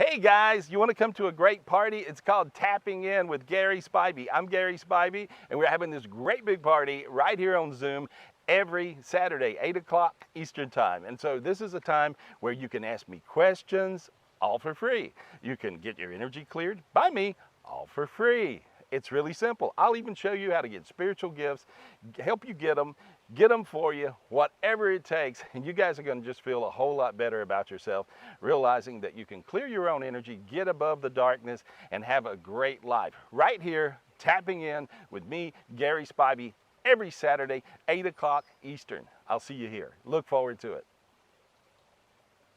Hey guys, you want to come to a great party? It's called Tapping In with Gary Spivey. I'm Gary Spivey, and we're having this great big party right here on Zoom every Saturday, 8 o'clock Eastern Time. And so this is a time where you can ask me questions, all for free. You can get your energy cleared by me, all for free. It's really simple. I'll even show you how to get spiritual gifts, help you get them for you, whatever it takes. And you guys are going to just feel a whole lot better about yourself, realizing that you can clear your own energy, get above the darkness, and have a great life. Right here, tapping in with me, Gary Spivey, every Saturday, 8 o'clock Eastern. I'll see you here. Look forward to it.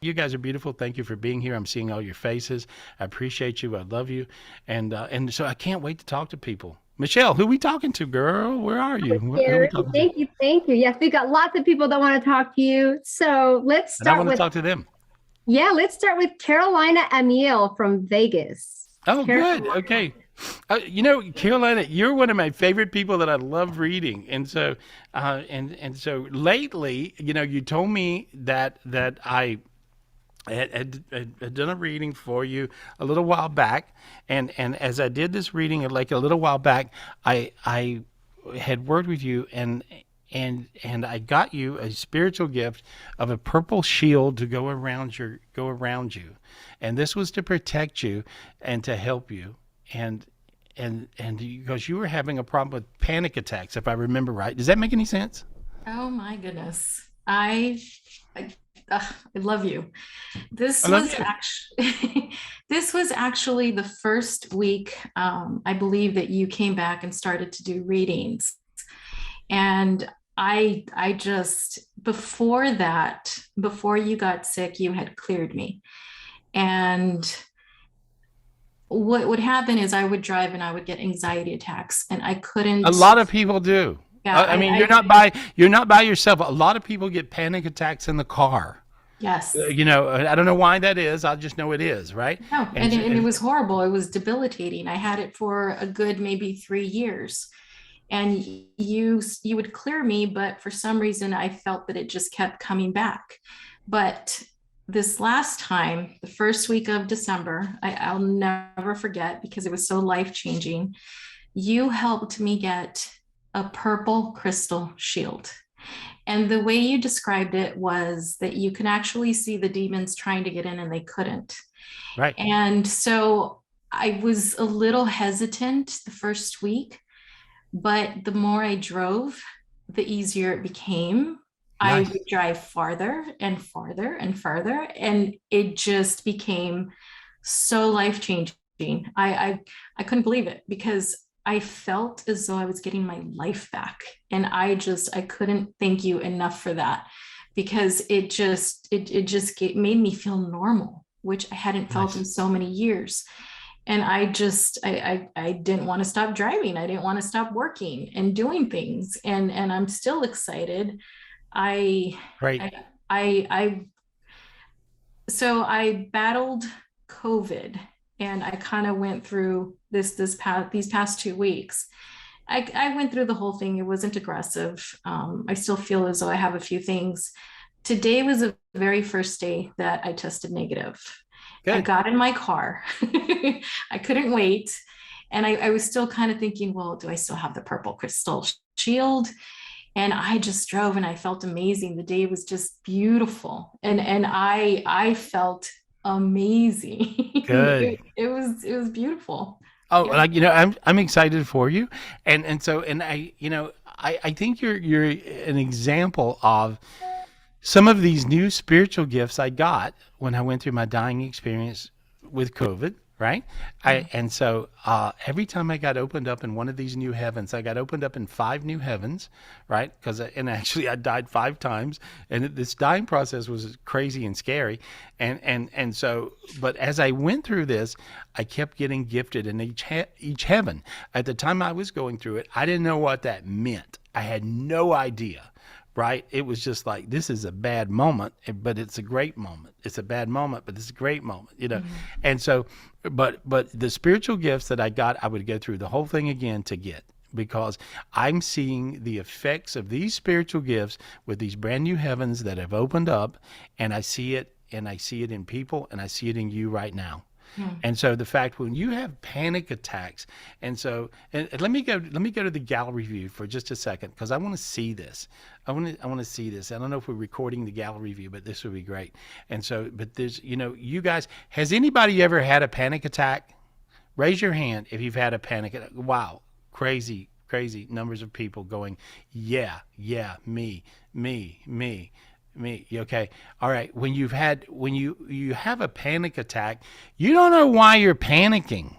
You guys are beautiful. Thank you for being here. I'm seeing all your faces. I appreciate you. I love you. And so I can't wait to talk to people. Michelle, who we talking to, girl? Where are you? Who we Gary, talking to? thank you, thank you. Yes, we got lots of people that want to talk to you. So let's And I start want to with, talk to them. let's start with Carolina Amiel from Vegas. Oh, good. Carolina. Okay. Carolina, you're one of my favorite people that I love reading, and so so lately, you told me that I had done a reading for you a little while back, and as I did this reading like a little while back, I had worked with you, and I got you a spiritual gift of a purple shield to go around you, and this was to protect you and to help you, and because you were having a problem with panic attacks, if I remember right. Does that make any sense? Oh my goodness. I love you. This I love was you. actually this was actually the first week, I believe, that you came back and started to do readings. And I just, before that, before you got sick, you had cleared me. And what would happen is I would drive and I would get anxiety attacks and I A couldn't, lot of people do. yeah, I mean, you're not by yourself. A lot of people get panic attacks in the car. yes. I don't know why that is. I just know it is, right? No, And, and it was horrible. It was debilitating. I had it for a good maybe 3 years. And you would clear me, but for some reason I felt that it just kept coming back. But this last time, the first week of December, I'll never forget because it was so life-changing. You helped me get a purple crystal shield. And the way you described it was that you can actually see the demons trying to get in and they couldn't. right. And so I was a little hesitant the first week, but the more I drove, the easier it became. I Nice. would drive farther and farther and farther, and it just became so life changing. I couldn't believe it because I felt as though I was getting my life back, and I couldn't thank you enough for that because made me feel normal, which I hadn't felt in Nice. so many years. And I didn't want to stop driving. I didn't want to stop working and doing things. And I'm still excited. I Great. I I so I battled COVID and I kind of went through these past 2 weeks. I went through the whole thing. It wasn't aggressive. I still feel as though I have a few things. Today was the very first day that I tested negative. I Good. got in my car. I couldn't wait. And I was still kind of thinking, well, do I still have the purple crystal shield? And I just drove and I felt amazing. The day was just beautiful. And I felt amazing. Good. It was beautiful. Oh, Yeah. like I'm excited for you, and I think you're an example of some of these new spiritual gifts I got when I went through my dying experience with COVID, right? And so every time I got opened up in one of these new heavens, I got opened up in 5 new heavens, right? And actually I died 5 times, and this dying process was crazy and scary, and so, but as I went through this, I kept getting gifted in each heaven. At the time I was going through it, I didn't know what that meant. I had no idea, right? It was just like, this is a bad moment, but it's a great moment. It's a bad moment, but it's a great moment. And so, but the spiritual gifts that I got, I would go through the whole thing again to get, because I'm seeing the effects of these spiritual gifts with these brand new heavens that have opened up, and I see it in people, and I see it in you right now. And so the fact when you have panic attacks, and so and let me go to the gallery view for just a second, because I want to see this. I want to see this. I don't know if we're recording the gallery view, but this would be great. And so, but there's, you guys, has anybody ever had a panic attack? Raise your hand if you've had a panic attack. Wow, crazy numbers of people going, yeah, me. Okay. All right. When you have a panic attack, you don't know why you're panicking.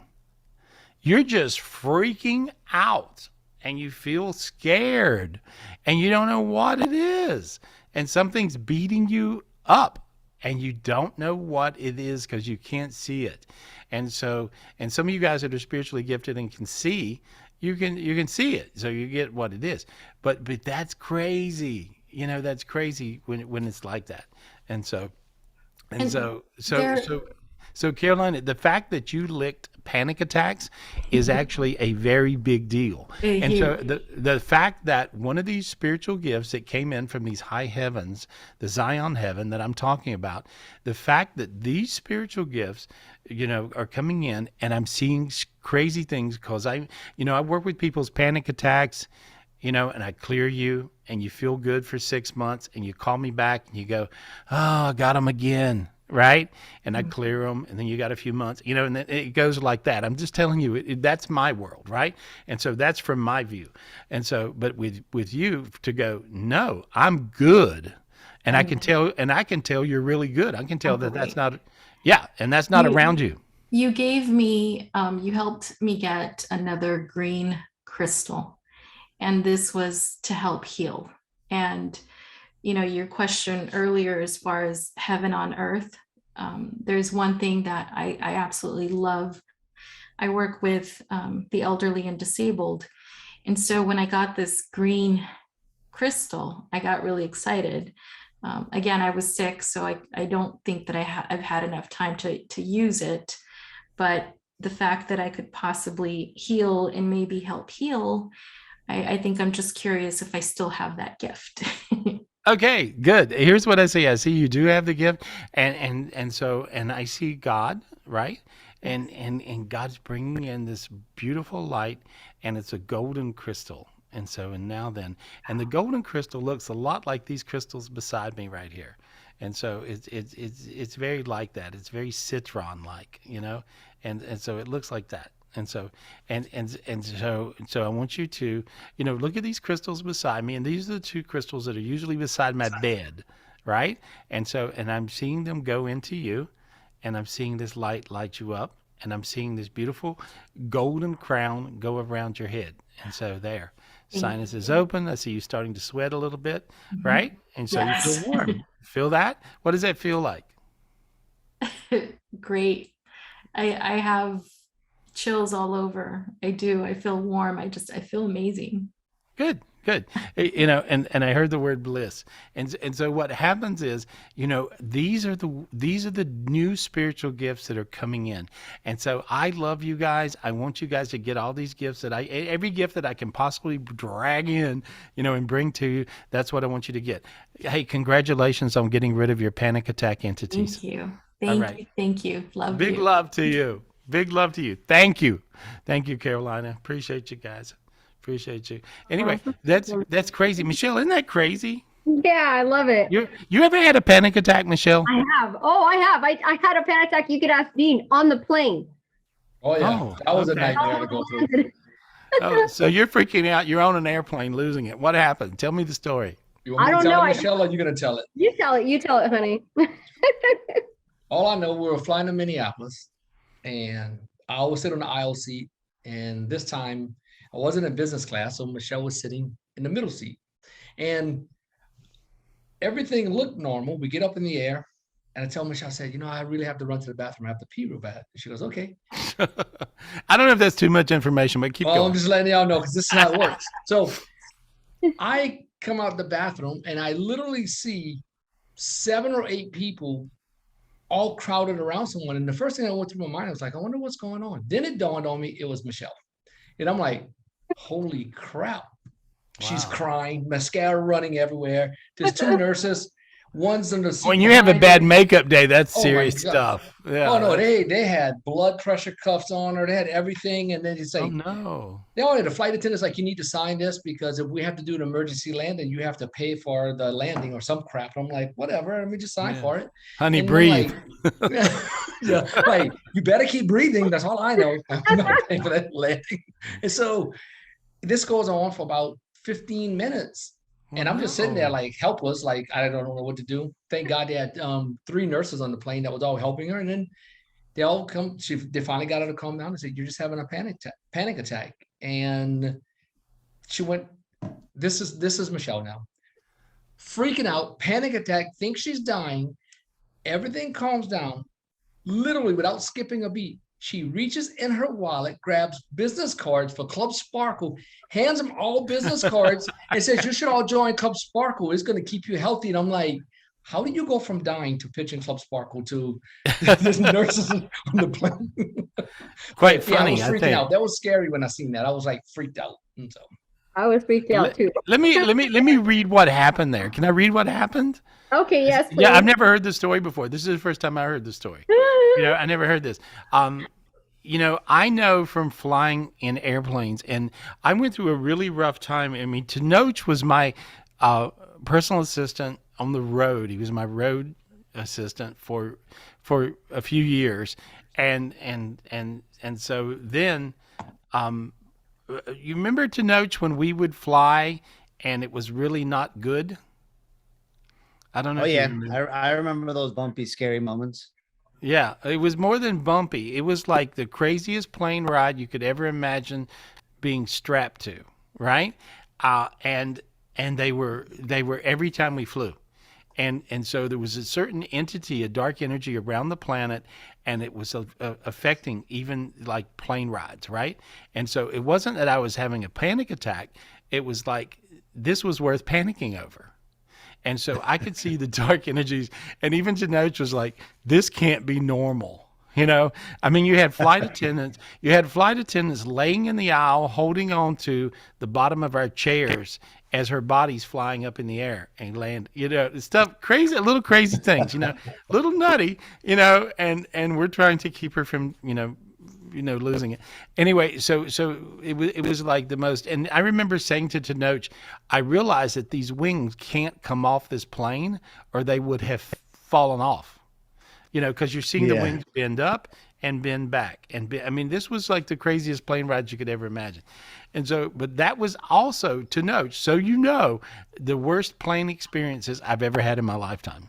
You're just freaking out and you feel scared and you don't know what it is. And something's beating you up and you don't know what it is because you can't see it. And so, and some of you guys that are spiritually gifted and can see, you can see it. So you get what it is. But that's crazy. That's crazy when it's like that. So Carolina, the fact that you licked panic attacks is actually a very big deal. And so the fact that one of these spiritual gifts that came in from these high heavens, the Zion heaven that I'm talking about, the fact that these spiritual gifts, are coming in, and I'm seeing crazy things because I work with people's panic attacks, and I clear you and you feel good for 6 months and you call me back and you go, oh, I got them again. Right. And I clear them and then you got a few months, and then it goes like that. I'm just telling you, that's my world. Right. And so that's from my view. And so, but with you to go, no, I'm good. And I can tell you're really good. I can tell that's not, and that's not around you. You gave me, you helped me get another green crystal. And this was to help heal. And, your question earlier, as far as heaven on earth, there's one thing that I absolutely love. I work with the elderly and disabled. And so when I got this green crystal, I got really excited. Again, I was sick, so I don't think that I've had enough time to use it. But the fact that I could possibly heal and maybe help heal, I think I'm just curious if I still have that gift. Okay, good. Here's what I see. I see you do have the gift, and so I see God, right? And God's bringing in this beautiful light, and it's a golden crystal. And so, and the golden crystal looks a lot like these crystals beside me right here. And so it's very like that. It's very citron-like, and so it looks like that. And so, so I want you to, look at these crystals beside me, and these are the two crystals that are usually beside my bed, right? And so, and I'm seeing them go into you, and I'm seeing this light light you up, and I'm seeing this beautiful golden crown go around your head. And so there, sinus is open. I see you starting to sweat a little bit, right? And so you feel warm. Feel that? What does that feel like? Great. I have chills all over. I do. I feel warm. I feel amazing. Good. And I heard the word bliss. And so what happens is, these are the new spiritual gifts that are coming in. And so I love you guys. I want you guys to get all these gifts every gift that I can possibly drag in, and bring to you. That's what I want you to get. Hey, congratulations on getting rid of your panic attack entities. Thank you. Thank you. Love you. Big love to you. Big love to you. Thank you, Carolina. Appreciate you guys. Appreciate you. Anyway, that's crazy. Michelle, isn't that crazy? Yeah, I love it. You ever had a panic attack, Michelle? I have. Oh, I have. I had a panic attack. You could ask Dean on the plane. Oh, yeah. That was a nightmare to go through. Oh, so you're freaking out. You're on an airplane losing it. What happened? Tell me the story. You want me to tell it, Michelle, or are you going to tell it? You tell it. You tell it, honey. All I know, we were flying to Minneapolis, and I always sit on the aisle seat. And this time, I wasn't in business class, so Michelle was sitting in the middle seat. And everything looked normal. We get up in the air, and I tell Michelle, I said, I really have to run to the bathroom. I have to pee real bad. And she goes, okay. I don't know if that's too much information, but keep going. I'm just letting y'all know, because this is how it works. So I come out the bathroom, and I literally see 7 or 8 people all crowded around someone. And the first thing that went through my mind, I was like, I wonder what's going on. Then it dawned on me, it was Michelle. And I'm like, holy crap. Wow. She's crying, mascara running everywhere. There's 2 nurses. ones in the seat When you have a behind bad her. makeup day, that's Oh my serious God. stuff. Yeah. Oh no, they had blood pressure cuffs on her. They had everything, and then it's Oh like no. they all had the flight attendants like, you need to sign this because if we have to do an emergency landing, you have to pay for the landing or some crap. I'm like, whatever, let me just sign Yeah. for it. Honey, And I'm breathe. like, yeah, like you better keep breathing. That's all I know. I'm not paying for that landing. And so this goes on for about 15 minutes. And I'm just sitting there like helpless, like I don't know what to do. Thank God they had 3 nurses on the plane that was all helping her. And then they all come. They finally got her to calm down and said, "You're just having a panic attack." And she went. This is Michelle now, freaking out, panic attack, thinks she's dying. Everything calms down, literally without skipping a beat. She reaches in her wallet, grabs business cards for Club Sparkle, hands them all business cards, and says, "You should all join Club Sparkle. It's going to keep you healthy." And I'm like, how do you go from dying to pitching Club Sparkle to there's nurses on the plane? Quite Yeah, I funny, was I freaking think. out. That was scary when I seen that. I was like freaked out. And so I was freaked out too. Let me read what happened there. Can I read what happened? Okay, yes, please. Yeah, I've never heard this story before. This is the first time I heard this story. You know, I never heard this. You know, I know from flying in airplanes, and I went through a really rough time. I mean, Tenoch was my personal assistant on the road. He was my road assistant for a few years, and so then, you remember Tenoch when we would fly, and it was really not good. I don't know. Oh if you yeah, remember. I remember those bumpy, scary moments. Yeah, it was more than bumpy. It was like the craziest plane ride you could ever imagine being strapped to, right? And they were every time we flew. And so there was a certain entity, a dark energy around the planet, and it was affecting even like plane rides, right? And so it wasn't that I was having a panic attack. It was like this was worth panicking over. And so I could see the dark energies, and even Tenoch was like, this can't be normal. You know, I mean, you had flight attendants laying in the aisle, holding on to the bottom of our chairs as her body's flying up in the air and land, you know, stuff crazy, little crazy things, you know, little nutty, you know, and we're trying to keep her from, you know, losing it. Anyway, so it was like the most, and I remember saying to Tenoch, I realized that these wings can't come off this plane or they would have fallen off. You know, because you're seeing the wings bend up and bend back. I mean, this was like the craziest plane ride you could ever imagine. And so, but that was also Tenoch. So, you know, the worst plane experiences I've ever had in my lifetime.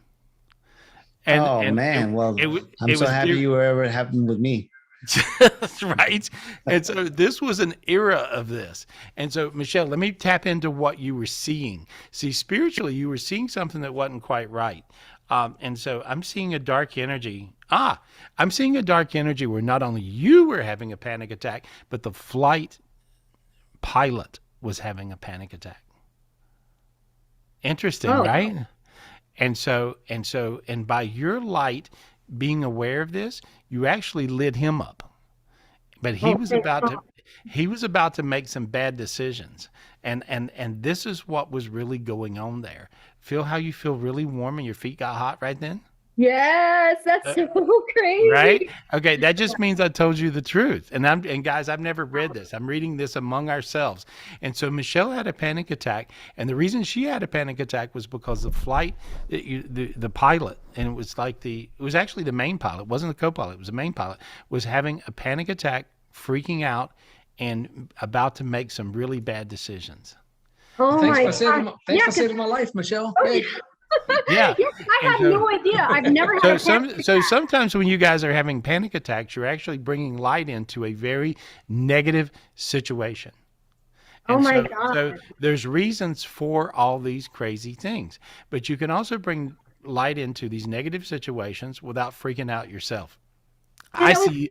And man, well, I'm so happy you were ever happened with me. Right. And so this was an era of this. And so, Michelle, let me tap into what you were seeing. See, spiritually, you were seeing something that wasn't quite right. And so I'm seeing a dark energy. I'm seeing a dark energy where not only you were having a panic attack, but the flight pilot was having a panic attack. Interesting, right? And by your light being aware of this, you actually lit him up. But he was about to make some bad decisions. And this is what was really going on there. Feel how you feel really warm and your feet got hot right then? Yes, that's so crazy. Right? Okay, that just means I told you the truth. And guys, I've never read this. I'm reading this among ourselves. And so Michelle had a panic attack, and the reason she had a panic attack was because the flight, the pilot, and it was actually the main pilot, it wasn't the co-pilot, it was the main pilot, was having a panic attack, freaking out, and about to make some really bad decisions. Oh thanks my for saving my life, Michelle. Okay. Yeah. Yes, I had no idea. I've never had So sometimes when you guys are having panic attacks, you're actually bringing light into a very negative situation. Oh my God. So there's reasons for all these crazy things, but you can also bring light into these negative situations without freaking out yourself. I see.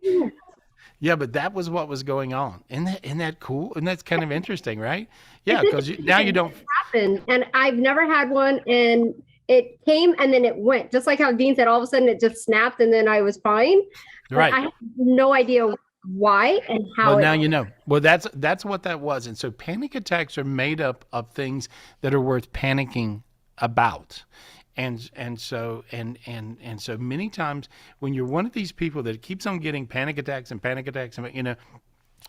Yeah, but that was what was going on. Isn't that cool? And that's kind of interesting, right? Yeah, because now you don't happen. And I've never had one, and it came and then it went. Just like how Dean said, all of a sudden it just snapped and then I was fine. Right. I have no idea why and how. Well, now you know. Well, that's what that was. And so panic attacks are made up of things that are worth panicking about. And so many times when you're one of these people that keeps on getting panic attacks, and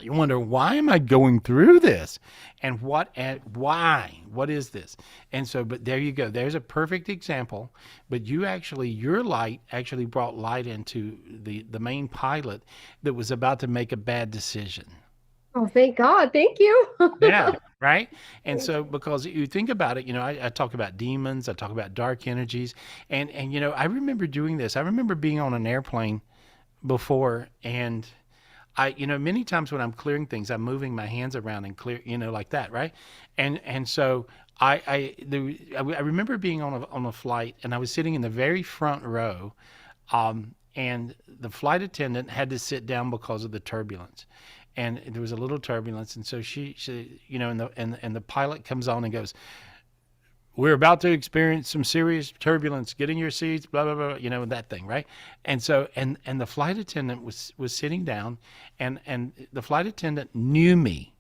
you wonder, why am I going through this? And why? What is this? And so, but there you go. There's a perfect example. But your light actually brought light into the main pilot that was about to make a bad decision. Oh, thank God. Thank you. Yeah, right? And so, because you think about it, I talk about demons, I talk about dark energies. And I remember doing this. I remember being on an airplane before, and many times when I'm clearing things, I'm moving my hands around and clear, like that, right? And so I remember being on a flight, and I was sitting in the very front row, and the flight attendant had to sit down because of the turbulence, and there was a little turbulence, and so she and the pilot comes on and goes, "We're about to experience some serious turbulence. Get in your seats," blah, blah, blah, that thing, right? And so, and the flight attendant was sitting down, and the flight attendant knew me.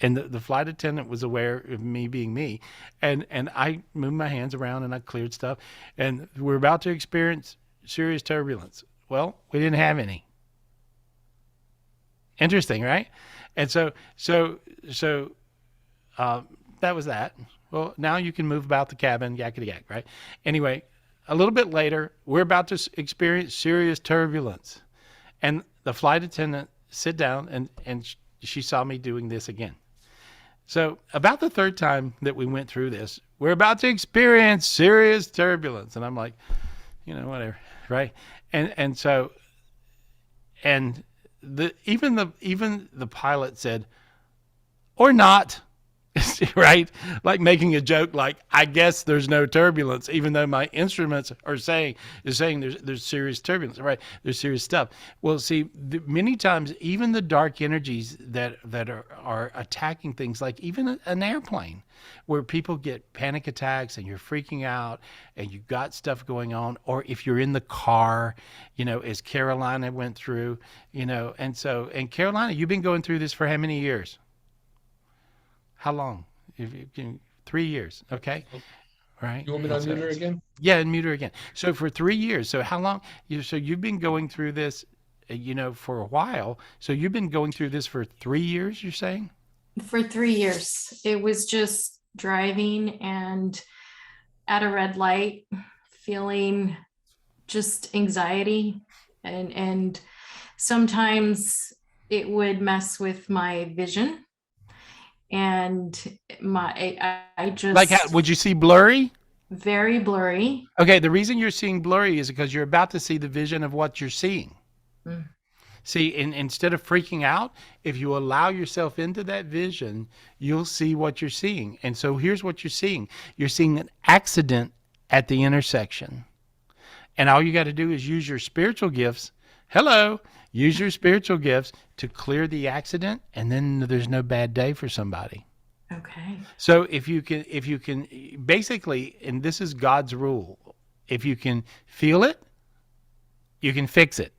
And the flight attendant was aware of me being me. And I moved my hands around and I cleared stuff. And we're about to experience serious turbulence. Well, we didn't have any. Interesting, right? And so that was that. Well, now you can move about the cabin, yakety yak, right? Anyway, a little bit later, we're about to experience serious turbulence. And the flight attendant sit down, and she saw me doing this again. So about the third time that we went through this, we're about to experience serious turbulence. And I'm like, whatever, right? And so even the pilot said, or not. Right? Like making a joke, like, I guess there's no turbulence, even though my instruments is saying there's serious turbulence, right? There's serious stuff. Well, see, many times, even the dark energies that are attacking things, like even an airplane, where people get panic attacks and you're freaking out and you've got stuff going on, or if you're in the car, as Carolina went through, and Carolina, you've been going through this for how many years? How long? 3 years. Okay. Right. You want me to unmute her again? Yeah, unmute her again. So for 3 years. So how long? So you've been going through this, for a while. So you've been going through this for 3 years, you're saying? For 3 years. It was just driving and at a red light, feeling just anxiety. And sometimes it would mess with my vision. And I just, like, how would you see blurry? Very blurry. Okay, the reason you're seeing blurry is because you're about to see the vision of what you're seeing. See, instead of freaking out, if you allow yourself into that vision, you'll see what you're seeing. And so here's what you're seeing. You're seeing an accident at the intersection. And all you got to do is use your spiritual gifts. Use your spiritual gifts to clear the accident, and then there's no bad day for somebody. Okay. So if you can basically, and this is God's rule, if you can feel it, you can fix it.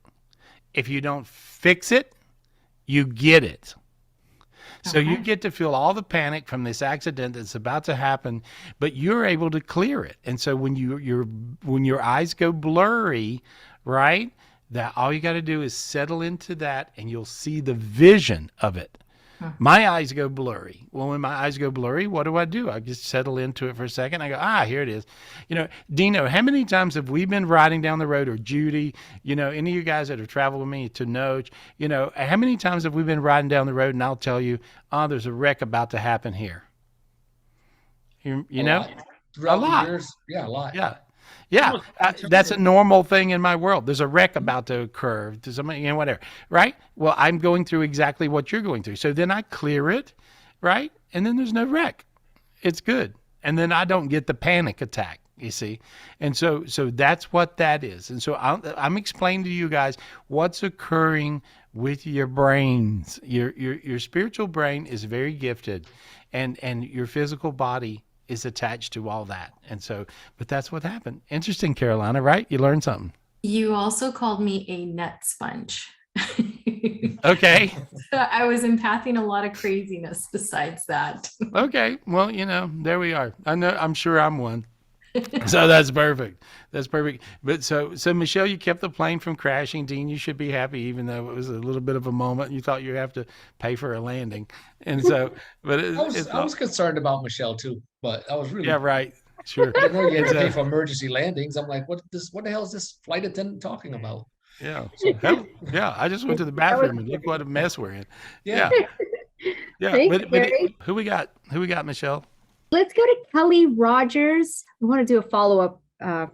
If you don't fix it, you get it. So you get to feel all the panic from this accident that's about to happen, but you're able to clear it. And so when your eyes go blurry, right? That all you got to do is settle into that, and you'll see the vision of it. My eyes go blurry. Well, when my eyes go blurry, what do? I just settle into it for a second. I go, here it is. Dino, how many times have we been riding down the road, or Judy, any of you guys that have traveled with me to know, how many times have we been riding down the road and I'll tell you, there's a wreck about to happen here. You know? Throughout a lot. The years, yeah, a lot. Yeah, that's a normal thing in my world. There's a wreck about to occur. There's something, whatever, right? Well, I'm going through exactly what you're going through. So then I clear it, right? And then there's no wreck. It's good. And then I don't get the panic attack, you see? And so that's what that is. And so I'm explaining to you guys what's occurring with your brains. Your spiritual brain is very gifted, and your physical body is attached to all that. And so, but that's what happened. Interesting, Carolina, right? You learned something. You also called me a nut sponge. Okay. So I was empathing a lot of craziness besides that. Okay. Well, there we are. I'm sure I'm one. So that's perfect. That's perfect. But so Michelle, you kept the plane from crashing. Dean, you should be happy, even though it was a little bit of a moment. You thought you have to pay for a landing, and so, but I was concerned about Michelle too, but I was yeah, really right, sure. I didn't know you had It's to pay for emergency landings. I'm like, what the hell is this flight attendant talking about? yeah. So hell, yeah. I just went to the That was bathroom and look what a mess we're in. Yeah. Yeah, yeah. Thanks, But Gary. who we got? Who we got, Michelle? Let's go to Kelly Rogers. I want to do a follow-up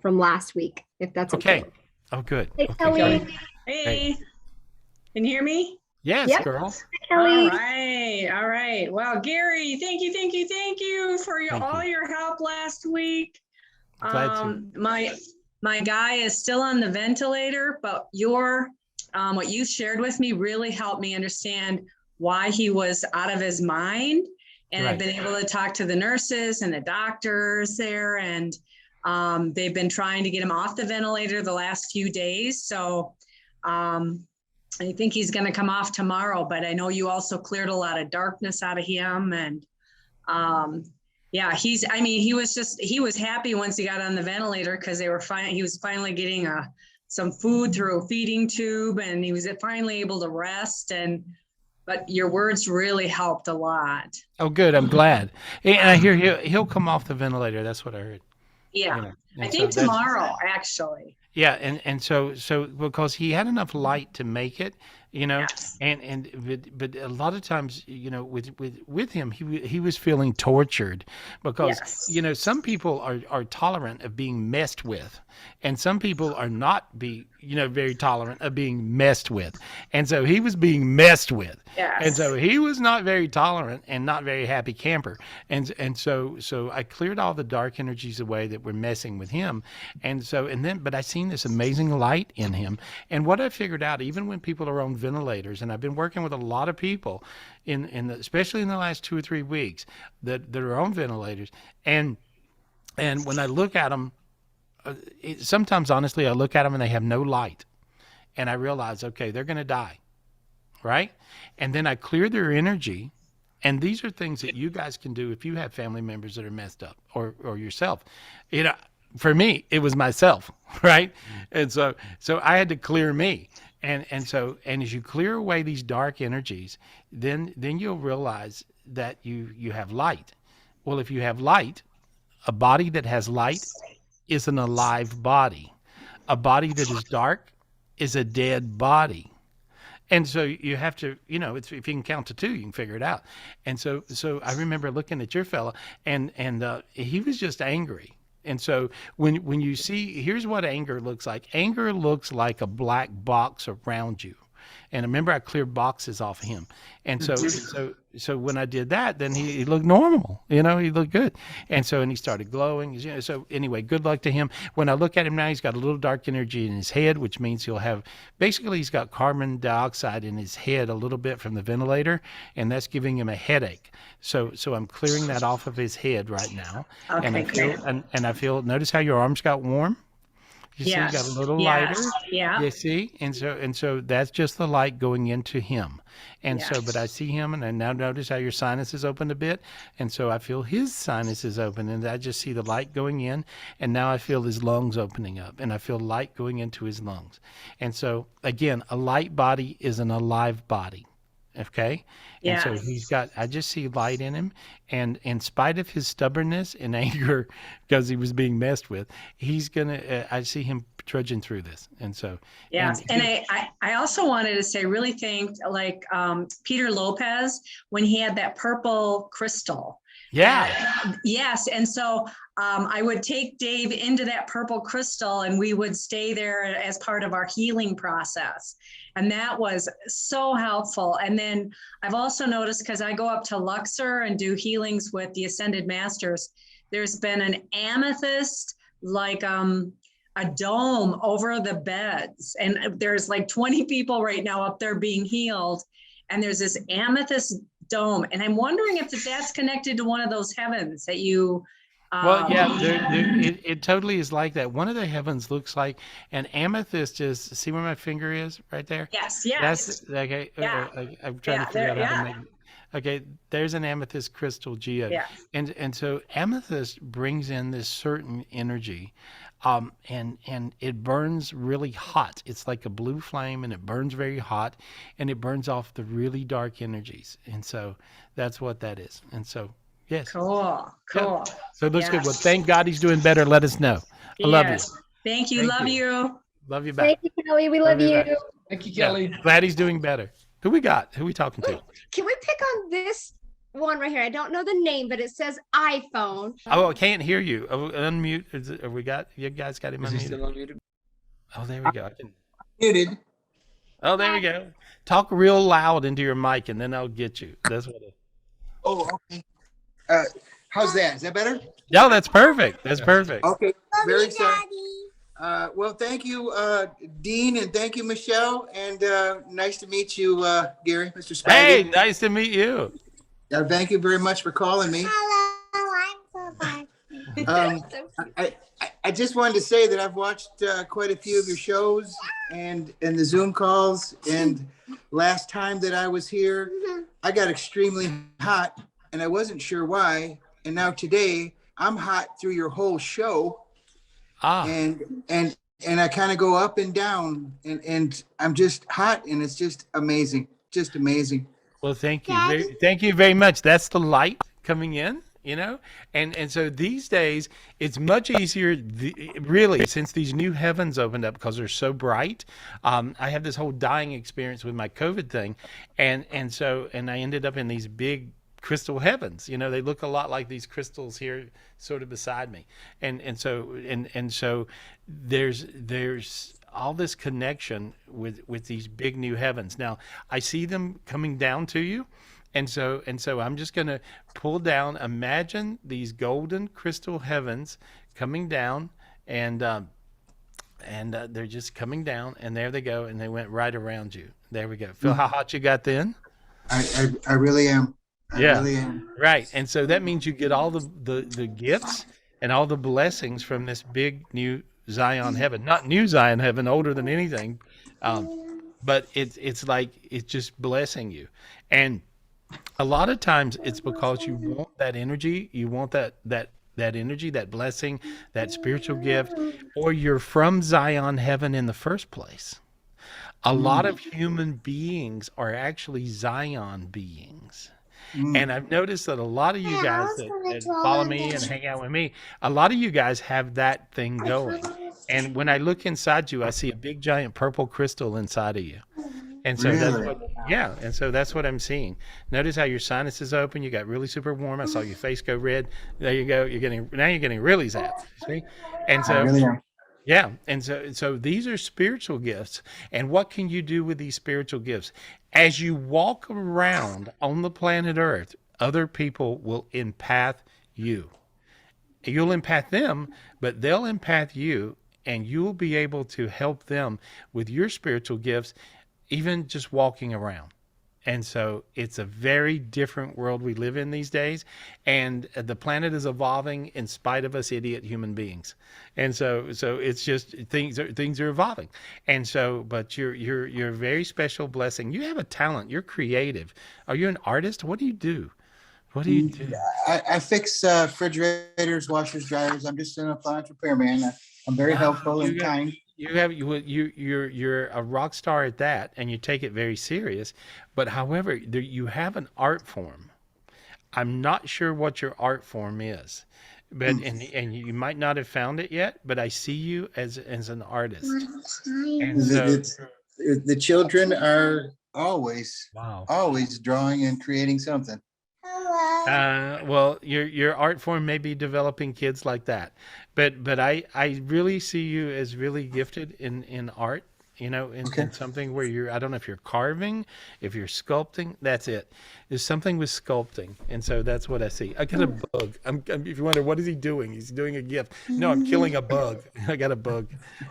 from last week, if that's okay. Okay. Oh, good. Hey, Okay. Kelly. Kelly. Hey, can you hear me? Yes, Yep. girl. Kelly. All right. Well, Gary, thank you for Thank all you. your help last week. Glad to. My guy is still on the ventilator, but what you shared with me really helped me understand why he was out of his mind. And I've been able to talk to the nurses and the doctors there, and they've been trying to get him off the ventilator the last few days. So I think he's going to come off tomorrow, but I know you also cleared a lot of darkness out of him. And yeah, he was happy once he got on the ventilator because he was finally getting some food through a feeding tube, and he was finally able to rest. But your words really helped a lot. Oh, good. I'm glad. And I hear he'll come off the ventilator. That's what I heard. Yeah, You know, I and think so tomorrow, actually. Yeah, and so because he had enough light to make it, Yes. but a lot of times, with him, he was feeling tortured because Yes. some people are tolerant of being messed with, and some people are not very tolerant of being messed with, and so he was being messed with, Yes. and so he was not very tolerant and not very happy camper, and so I cleared all the dark energies away that were messing with him, but I seen this amazing light in him, and what I figured out, even when people are on ventilators, and I've been working with a lot of people especially in the last 2 or 3 weeks that are on ventilators, and when I look at them, sometimes honestly I look at them and they have no light, and I realize, okay, they're going to die, right? And then I clear their energy. And these are things that you guys can do if you have family members that are messed up, or yourself. For me, it was myself, right? And so I had to clear me. And as you clear away these dark energies, then you'll realize that you have light. Well, if you have light, a body that has light is an alive body. A body that is dark is a dead body. And so you have to, if you can count to 2, you can figure it out. And so I remember looking at your fella, and he was just angry. And so when you see, here's what anger looks like. Anger looks like a black box around you. And remember, I cleared boxes off of him. And so when I did that, then he looked normal. He looked good. And he started glowing. So anyway, good luck to him. When I look at him now, he's got a little dark energy in his head, which means he's got carbon dioxide in his head a little bit from the ventilator, and that's giving him a headache. So I'm clearing that off of his head right now. Okay, and I feel, notice how your arms got warm? You see, you got a little lighter. Yeah. You see, and so that's just the light going into him, but I see him, and I now notice how your sinuses opened a bit, and so I feel his sinuses open, and I just see the light going in, and now I feel his lungs opening up, and I feel light going into his lungs, and so again, a light body is an alive body. Okay. And so I just see light in him, and in spite of his stubbornness and anger because he was being messed with, I see him trudging through this. And so, yes. And I also wanted to say, really thanked Peter Lopez when he had that purple crystal. Yeah. Yes. And so I would take Dave into that purple crystal, and we would stay there as part of our healing process. And that was so helpful. And then I've also noticed, because I go up to Luxor and do healings with the Ascended Masters, there's been an amethyst, like a dome over the beds. And there's like 20 people right now up there being healed. And there's this amethyst dome. And I'm wondering if that's connected to one of those heavens that you... Well, yeah, it totally is like that. One of the heavens looks like an amethyst. See where my finger is right there? Yes. That's okay. Yeah. I'm trying to figure out how to make it. Okay, there's an amethyst crystal geode. Yeah. And so amethyst brings in this certain energy. And it burns really hot. It's like a blue flame, and it burns very hot, and it burns off the really dark energies. And so that's what that is. And so, yes. Cool. Cool. Yeah. So it looks Yeah. good. Well, thank God he's doing better. Let us know. I love you. Yes. Thank you. Thank Love you. you. Love you back. Thank you, Kelly. We love you you. back. Thank you, Yeah. Kelly. Glad he's doing better. Who we got? Who we talking to? Can we pick on this one right here? I don't know the name, but it says iPhone. Oh, I can't hear you. Oh, unmute. Have we got you guys got him Is he unmuted? still unmuted? Oh, there we go. I can... Muted. Oh, there we go. Talk real loud into your mic, and then I'll get you. That's what it... Oh, okay. How's that? Is that better? No, that's perfect. That's perfect. Okay. Very sorry. Well, thank you, Dean, and thank you, Michelle, and nice to meet you, Gary, Mr. Spivey. Hey, nice to meet you. Thank you very much for calling me. Hello, I'm so fun. I just wanted to say that I've watched quite a few of your shows and the Zoom calls, and last time that I was here, I got extremely hot, and I wasn't sure why, and now today I'm hot through your whole show. And I kind of go up and down, and I'm just hot, and it's just amazing, just amazing. Well, thank you. Thank you very much. That's the light coming in, you know? And so these days, it's much easier, really, since these new heavens opened up because they're so bright. I have this whole dying experience with my COVID thing. And I ended up in these big crystal heavens. You know, they look a lot like these crystals here sort of beside me. And so there's all this connection with these big new heavens. Now, I see them coming down to you. And so I'm just going to pull down, imagine these golden crystal heavens coming down, and they're just coming down, and there they go, and they went right around you. There we go. Feel how hot you got then? I really am. I really am. Right. And so that means you get all the gifts and all the blessings from this big new Zion heaven. Not new Zion heaven, older than anything, but it's like it's just blessing you. And a lot of times it's because you want that energy, you want that energy, that blessing, that spiritual gift, or you're from Zion heaven in the first place. A lot of human beings are actually Zion beings. And I've noticed that a lot of you guys that follow me and hang out with me, a lot of you guys have that thing going. And when I look inside you, I see a big giant purple crystal inside of you. And so that's what I'm seeing. Notice how your sinuses open. You got really super warm. I saw your face go red. There you go. You're getting really zapped. See? And so I really am. yeah. And so these are spiritual gifts. And what can you do with these spiritual gifts? As you walk around on the planet Earth, other people will empath you. You'll empath them, but they'll empath you, and you'll be able to help them with your spiritual gifts, even just walking around. And so it's a very different world we live in these days, and the planet is evolving in spite of us idiot human beings. And so it's just things are evolving. And so, but you're a very special blessing. You have a talent. You're creative. Are you an artist? What do you do? What do you do? I fix refrigerators, washers, dryers. I'm just an appliance repairman. I'm very helpful and kind. You're a rock star at that, and you take it very serious. But however, you have an art form. I'm not sure what your art form is, but and you might not have found it yet. But I see you as an artist. And so, the children are always drawing and creating something. Well, your art form may be developing kids like that, but I really see you as really gifted in art, you know, in something where I don't know if you're carving, if you're sculpting, that's it. There's something with sculpting, and so that's what I see. I got a bug. If you wonder what is he doing, he's doing a gift. No, I'm killing a bug. I got a bug.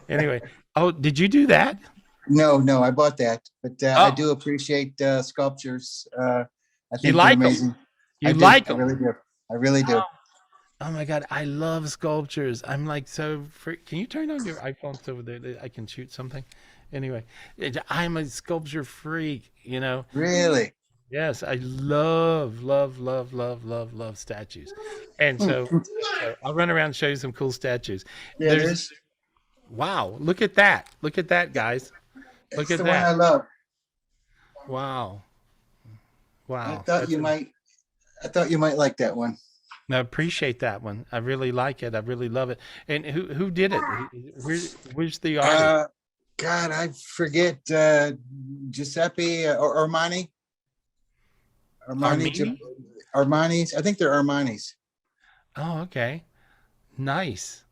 Anyway, oh, did you do that? No, I bought that, but I do appreciate sculptures. I think you like they're amazing. them. You like them. I really do. Oh my God, I love sculptures. I'm like can you turn on your iPhone so that I can shoot something? Anyway, I'm a sculpture freak, you know. Really? Yes, I love, love, love, love, love, love statues. And so I'll run around and show you some cool statues. Yeah, There's there's wow, look at that. Look at that, guys. Look it's at the one I that. love. Wow. I Wow. thought That's you might I thought you might like that one. I appreciate that one. I really like it. I really love it. And who did it? Where's the artist? God, I forget Giuseppe or Armini? Armani's. I think they're Armani's. Oh, okay. Nice.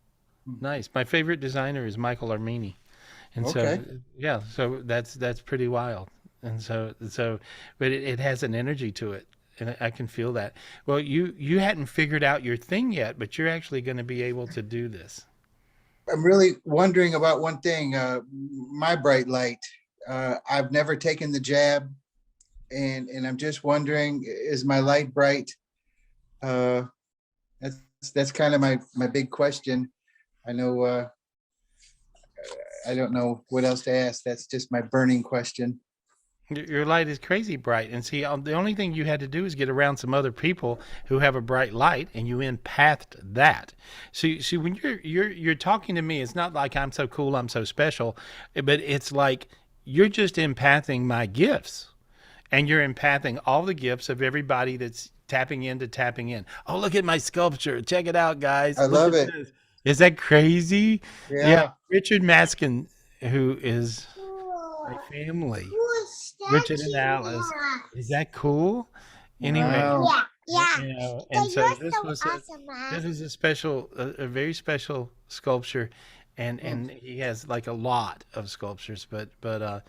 Nice. My favorite designer is Michael Armini. And so Okay. yeah, so that's pretty wild. And but it has an energy to it. And I can feel that. Well, you hadn't figured out your thing yet, but you're actually going to be able to do this. I'm really wondering about one thing. My bright light. I've never taken the jab, and I'm just wondering, is my light bright? That's kind of my big question. I know. I don't know what else to ask. That's just my burning question. Your light is crazy bright, and see, the only thing you had to do is get around some other people who have a bright light, and you empathed that. See, when you're talking to me, it's not like I'm so cool, I'm so special, but it's like you're just empathing my gifts, and you're empathing all the gifts of everybody that's tapping in. Oh, look at my sculpture! Check it out, guys! I Look love at it. this. Is that crazy? Yeah. Richard Maskin, who is my family. Richard and Alice. Is that cool? Anyway, Wow. and so this was a special, a very special sculpture, and he has like a lot of sculptures, but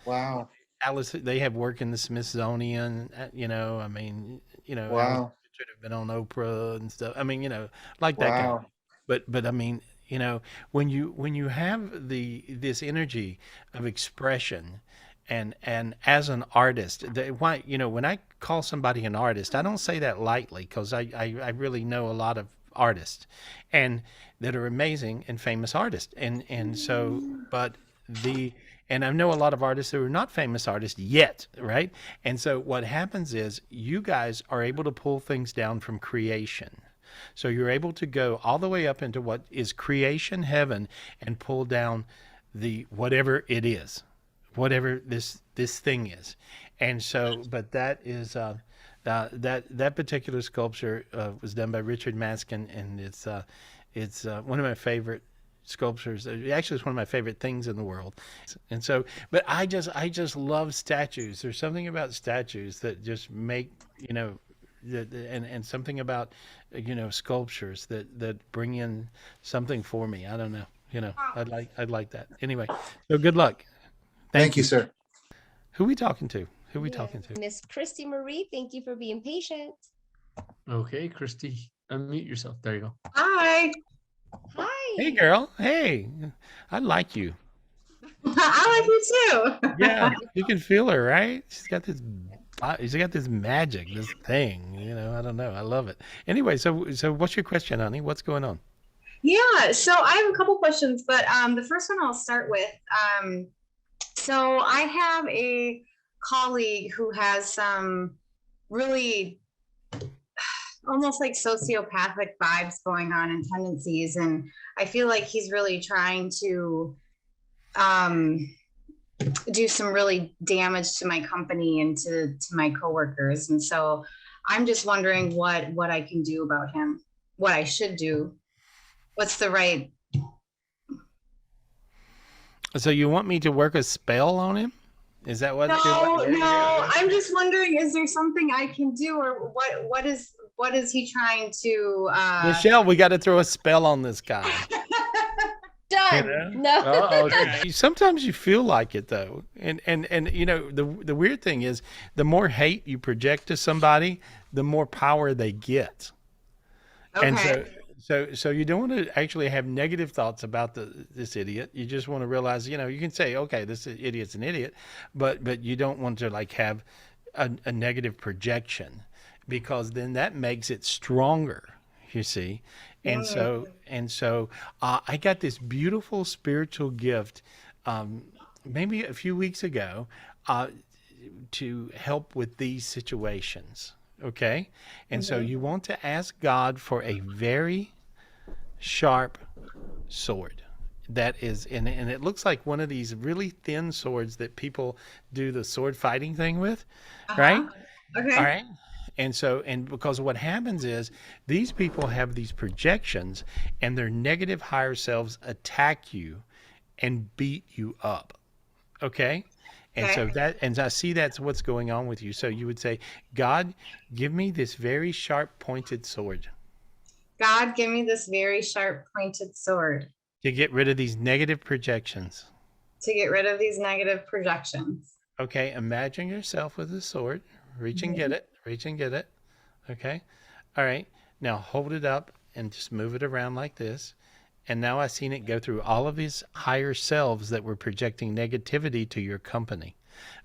Wow. Alice, they have work in the Smithsonian. I mean, Alice Wow. should have been on Oprah and stuff. I mean, like that guy. Wow. But I mean, when you have this energy of expression, and as an artist, when I call somebody an artist, I don't say that lightly, because I really know a lot of artists and that are amazing and famous artists, and so but the and I know a lot of artists who are not famous artists yet, right? And so what happens is you guys are able to pull things down from creation. So you're able to go all the way up into what is creation heaven and pull down the whatever it is, whatever this thing is. And so, but that is that particular sculpture was done by Richard Maskin, and it's one of my favorite sculptures. Actually, it's one of my favorite things in the world. And so, but I just love statues. There's something about statues that just make and something about sculptures that bring in something for me. I don't know. I'd like that. Anyway, so good luck. Thank you, sir. Who we talking to? Who we talking to? Miss Christy Marie, thank you for being patient. Okay, Christy, unmute yourself. There you go. Hi. Hi. Hey, girl. Hey, I like you. I like you too. Yeah, you can feel her, right? She's got this magic, this thing. I don't know. I love it. Anyway, so what's your question, honey? What's going on? Yeah, so I have a couple questions, but the first one I'll start with. So I have a colleague who has some really almost like sociopathic vibes going on and tendencies, and I feel like he's really trying to do some really damage to my company and to my coworkers. And so I'm just wondering what I can do about him, what I should do. What's the right? So you want me to work a spell on him? Is that what? No. I'm just wondering, is there something I can do, or what is he trying to? Michelle, we got to throw a spell on this guy. Done. No. Okay. Sometimes you feel like it though, and the weird thing is, the more hate you project to somebody, the more power they get. Okay. And so you don't want to actually have negative thoughts about this idiot. You just want to realize, you can say, okay, this idiot's an idiot, but you don't want to like have a negative projection, because then that makes it stronger. You see, and so I got this beautiful spiritual gift, maybe a few weeks ago. to help with these situations. Okay, and so you want to ask God for a very sharp sword that is, and it looks like one of these really thin swords that people do the sword fighting thing with, right? Okay. All right. And so, and because what happens is these people have these projections and their negative higher selves attack you and beat you up. Okay. And so that, and I see that's what's going on with you. So you would say, God, give me this very sharp pointed sword. God, give me this very sharp pointed sword. To get rid of these negative projections. To get rid of these negative projections. Okay, imagine yourself with a sword. Reach and get it. Reach and get it. Okay. All right. Now hold it up and just move it around like this. And now I've seen it go through all of these higher selves that were projecting negativity to your company.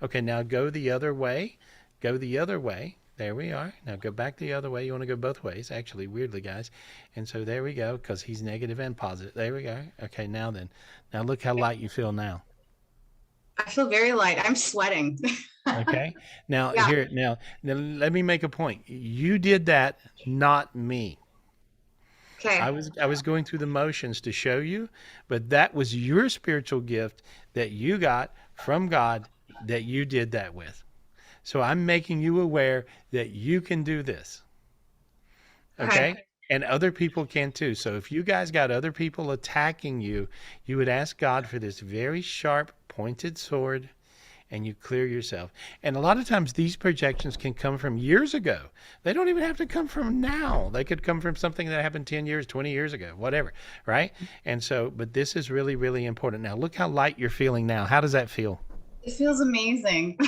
Okay, now go the other way. Go the other way. There we are. Now go back the other way. You want to go both ways, actually, weirdly, guys. And so there we go, because he's negative and positive. There we go. Okay, now then. Now look how light you feel now. I feel very light. I'm sweating. Okay. Now here, now let me make a point. You did that, not me. Okay. I was going through the motions to show you, but that was your spiritual gift that you got from God that you did that with. So I'm making you aware that you can do this. Okay? And other people can too. So if you guys got other people attacking you, you would ask God for this very sharp, pointed sword, and you clear yourself. And a lot of times these projections can come from years ago. They don't even have to come from now. They could come from something that happened 10 years, 20 years ago, whatever, right? And so, but this is really, really important. Now, look how light you're feeling now. How does that feel? It feels amazing.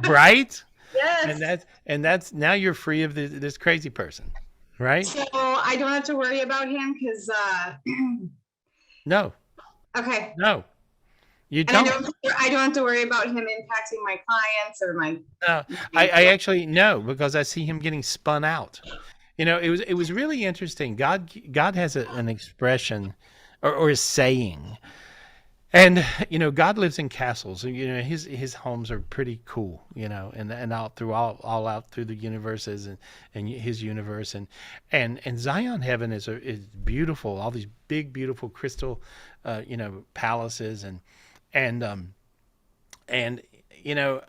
Right? Yes. And that's now you're free of this crazy person, right? So I don't have to worry about him because No. Okay. No. You And don't. I don't have to worry about him impacting my clients or my. No, I actually no, because I see him getting spun out. You know, it was really interesting. God has an expression or a saying. And you know, God lives in castles. You know, his homes are pretty cool. You know, and out through all out through the universes and his universe and Zion heaven is beautiful. All these big beautiful crystal, you know, palaces and you know,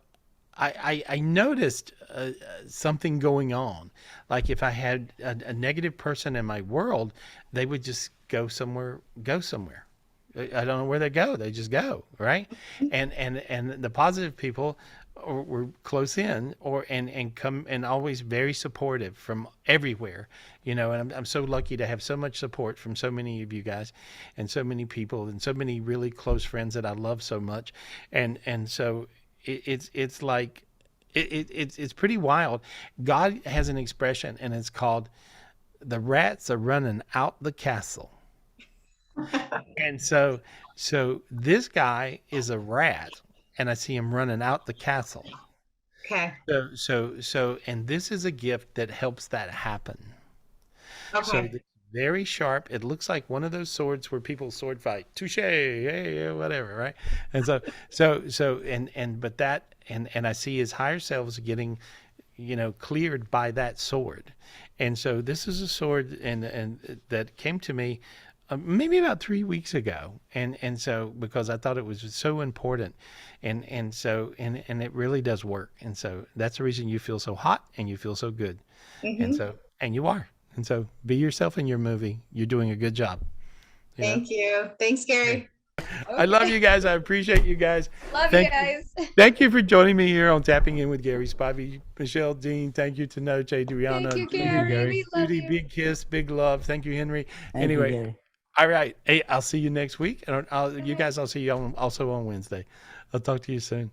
I noticed something going on. Like if I had a negative person in my world, they would just go somewhere. I don't know where they go. They just go, right? And the positive people were close in and come and always very supportive from everywhere, you know. And I'm so lucky to have so much support from so many of you guys and so many people and so many really close friends that I love so much. And so it's like it's pretty wild. God has an expression and it's called the rats are running out the castle. And so this guy is a rat, and I see him running out the castle. Okay. So, and this is a gift that helps that happen. Okay. So it's very sharp. It looks like one of those swords where people sword fight. Touche, hey, whatever, right? And and I see his higher selves getting, you know, cleared by that sword. And so this is a sword and that came to me maybe about 3 weeks ago, and so because I thought it was so important, and so it really does work, and so that's the reason you feel so hot and you feel so good, and you are, and so be yourself in your movie. You're doing a good job. Thank you. Thanks, Gary. I love you guys. I appreciate you guys. Love you guys. Thank you for joining me here on Tapping In with Gary Spivey. Michelle, Dean, thank you to Noche, Adriana. Thank you, Gary. We love Judy, you. big kiss, big love. Thank you, Henry. Thank you, Gary. All right. Hey, I'll see you next week. And you guys, I'll see you also on Wednesday. I'll talk to you soon.